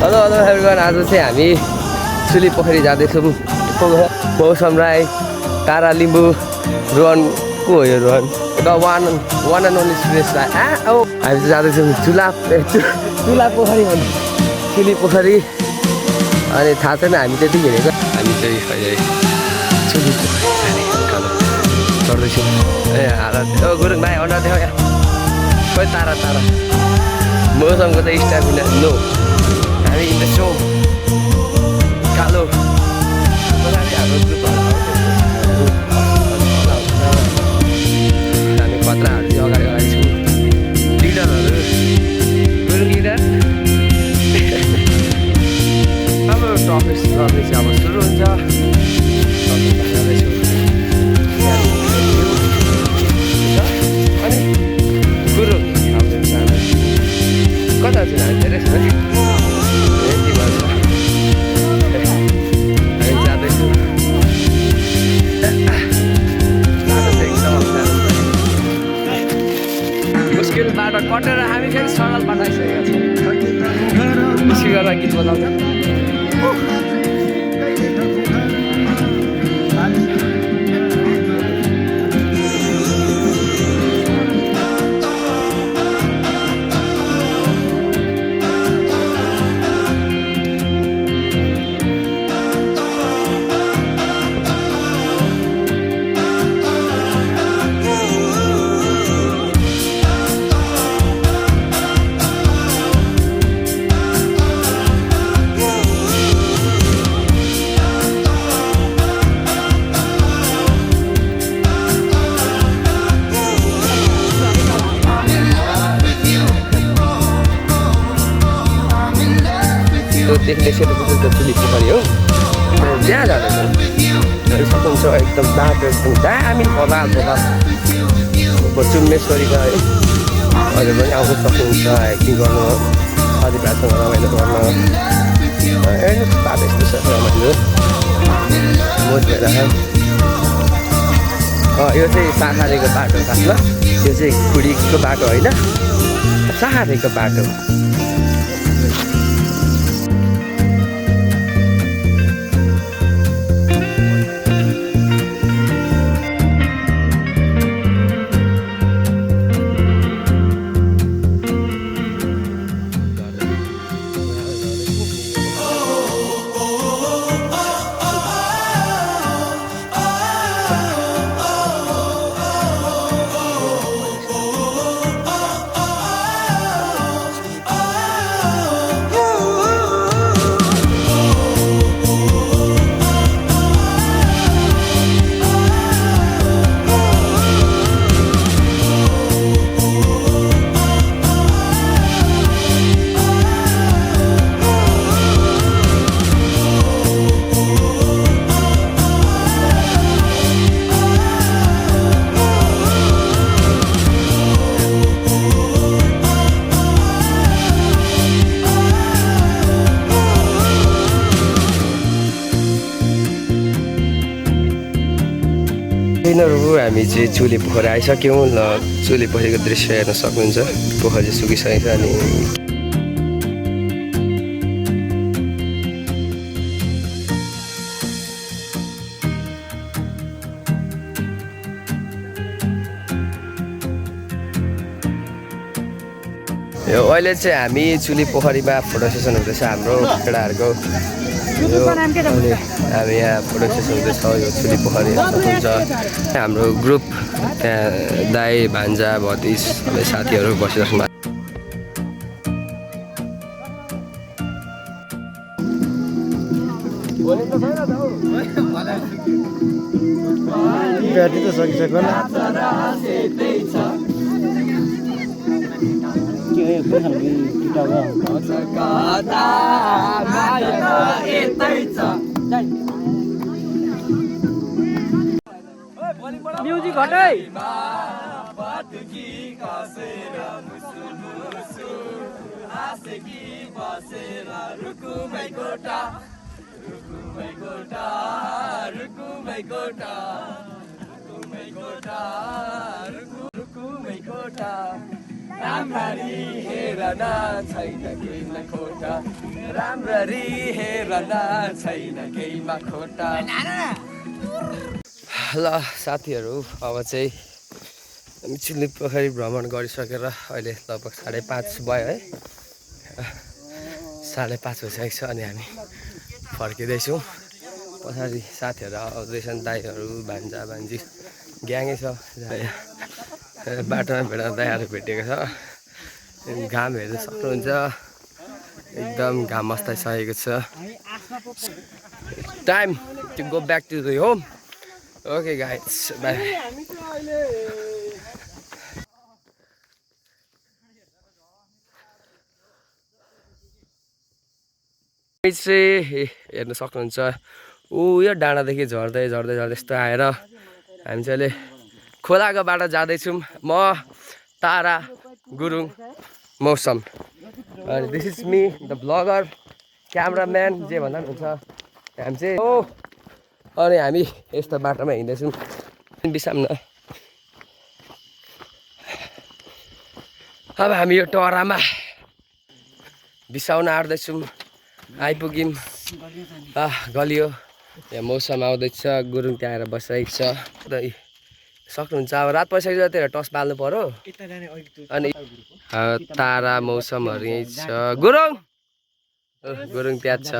Hello hello everyone, आज चाहिँ हामी चुली पोखरी जाँदैछौँ। मौसम राई, तारा लिम्बू, रोहन को हो यो Rohan the one and only Suresh Rai. हामी चाहिँ जाँदैछौँ चुला पोखरी भन्नु, चुली पोखरी। अनि थाहा छैन हामी त्यति हिँडेको। हामी चाहिँ अहिले चुली पोखरी जाने चढ्दैछौँ। ए हालत गुरुङ भाइ अन्डा देखाउ यहाँ। खोइ तारा मौसमको चाहिँ स्ट्यामिना नो। हामी हिँड्दैछौँ कालो हाम्रो ग्रुपहरू हामी खतराहरू चाहिँ अगाडि छौँ। लिडरहरू गुरुङ लिडर अब टपिक चाहिँ अब सुरु हुन्छ। अनि गुरुङ कता चाहिँ हामी धेरै छ है। हामी जाँदैछौँ। मुस्किल बाटो कटेर हामी फेरि सरल बाटो आइसकेका छौँ। स्पिकरमा गीत बजाउँछ। देख्दैछ चुली पोखरी हो, त्यहाँ जाँदैछ। सक्नुहुन्छ एकदम बाटो एकदम दामी भोबाल चुम्मेश्वरीको है। अहिले पनि आउनु सक्नुहुन्छ हाइकिङ गर्नु, साथीभाइसँग रमाइलो गर्न। हेर्नु बाटो यस्तो छ रमाइलो मोज भइरहेको। यो चाहिँ साखारेको बाटो खासमा, यो चाहिँ खुडीको बाटो होइन, साखारेको बाटो। हामी चाहिँ चुली पोखरी आइसक्यौँ। ल चुली पोखरीको दृश्य हेर्न सक्नुहुन्छ। पोखरी सुकिसकेको छ। अनि यो अहिले चाहिँ हामी चुली पोखरीमा फोटो सेसन हुँदैछ हाम्रो केटाहरूको। हामी यहाँ फोटो सेसन हुँदैछ। यो चुली पोखरी हुन्छ हाम्रो ग्रुप, त्यहाँ दाई भान्जा भतिज सबै साथीहरू बसिराख्नु भएको। ब्याट्री त सकिसक्यो म्युजिक हटाई राम्ररी हेर न छैन केहीमा खोटा राम्ररी हेर न छैन केहीमा खोटा ल साथीहरू अब चाहिँ हामी चिल्ली पोखरी भ्रमण गरिसकेर अहिले लगभग 5:30 भयो है 5:30 भइसकेको छ अनि हामी फर्किँदैछौँ पछाडि साथीहरू आउँदैछन् दाइहरू भान्जा भान्जी ग्याङै छ बाटोमा भेट्दा दाइहरू भेटेको छ घाम हेर्न सक्नुहुन्छ एकदम घाम अस्ताइसकेको छ time to go back to the home okay guys bye चाहिँ हेर्न सक्नुहुन्छ यो डाँडादेखि झर्दै झर्दै झर्दै यस्तो आएर हामी चाहिँ अहिले खोलाको बाटो जाँदैछौँ म तारा गुरुङ मौसम अनि this is me the bagger cameraman जे भन्दा पनि हुन्छ हामी चाहिँ हो अनि हामी यस्तो बाटोमा हिँड्दैछौँ बिसाम्न अब हामी यो टहरामा बिसाउन आँट्दैछौँ आइपुग्यौँ गलियो यहाँ मौसम आउँदैछ गुरुङ त्यहाँ आएर बसिरहेको छ सक्नुहुन्छ अब रात परिसकेको छ त्यही टस बाल्नु पर्यो अनि तारा मौसमहरू यहीँ छ गुरुङ त्यहाँ छ